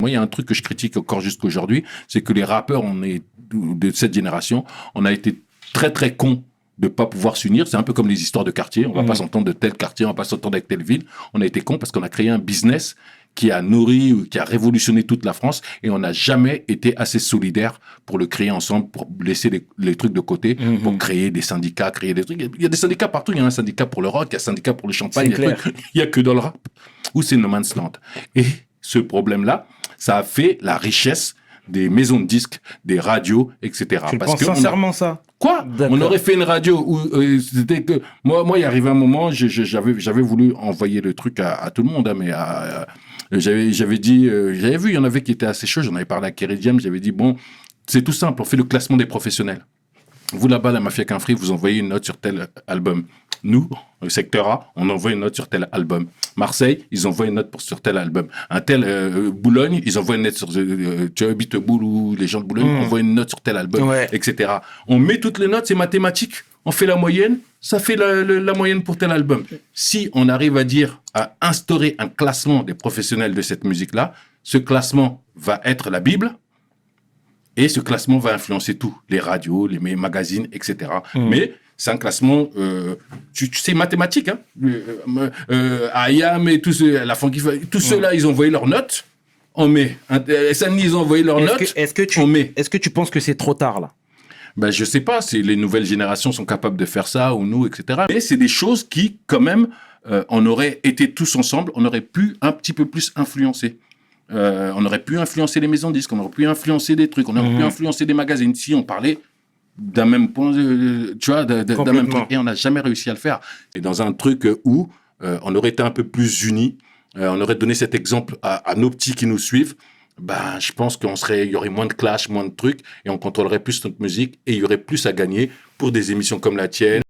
Moi, il y a un truc que je critique encore jusqu'à aujourd'hui, c'est que les rappeurs, de cette génération, on a été très très cons de pas pouvoir s'unir. C'est un peu comme les histoires de quartier. On va pas s'entendre de tel quartier, on va pas s'entendre avec telle ville. On a été cons parce qu'on a créé un business qui a nourri, qui a révolutionné toute la France, et on n'a jamais été assez solidaires pour le créer ensemble, pour laisser les trucs de côté, pour créer des syndicats, créer des trucs. Il y a des syndicats partout. Il y a un syndicat pour le rock, il y a un syndicat pour le champagne. Il y a que dans le rap où c'est no man's land. Et ce problème-là, ça a fait la richesse des maisons de disques, des radios, etc. Tu penses sincèrement ça? Quoi? On aurait fait une radio où c'était que moi il arrivait un moment, j'avais voulu envoyer le truc à tout le monde, hein, mais j'avais dit, j'avais vu, il y en avait qui étaient assez chauds, j'en avais parlé à Kerry James, j'avais dit bon, c'est tout simple, on fait le classement des professionnels. Vous là-bas, la Mafia Quinfree, vous envoyez une note sur tel album. Nous, le secteur A, on envoie une note sur tel album. Marseille, ils envoient une note sur tel album. Un tel Boulogne, ils envoient une note sur tu habites Boulogne ou les gens de Boulogne envoient une note sur tel album, etc. On met toutes les notes, c'est mathématique. On fait la moyenne, ça fait la moyenne pour tel album. Si on arrive à instaurer un classement des professionnels de cette musique-là, ce classement va être la Bible. Et ce classement va influencer tout, les radios, les magazines, etc. Mais c'est un classement, c'est mathématique. Hein. Ayam et la Funky, tous ceux-là, ils ont envoyé leurs notes, on met. SNI, ils ont envoyé leurs notes, on met. Est-ce que tu penses que c'est trop tard, là? Ben, je sais pas si les nouvelles générations sont capables de faire ça, ou nous, etc. Mais c'est des choses qui, quand même, on aurait été tous ensemble, on aurait pu un petit peu plus influencer. On aurait pu influencer les maisons de disques, on aurait pu influencer des trucs, on aurait pu influencer des magazines. Si on parlait d'un même point, tu vois, d'un même truc, et on n'a jamais réussi à le faire. Et dans un truc où on aurait été un peu plus unis, on aurait donné cet exemple à nos petits qui nous suivent, ben, je pense il y aurait moins de clash, moins de trucs, et on contrôlerait plus notre musique, et il y aurait plus à gagner pour des émissions comme la tienne.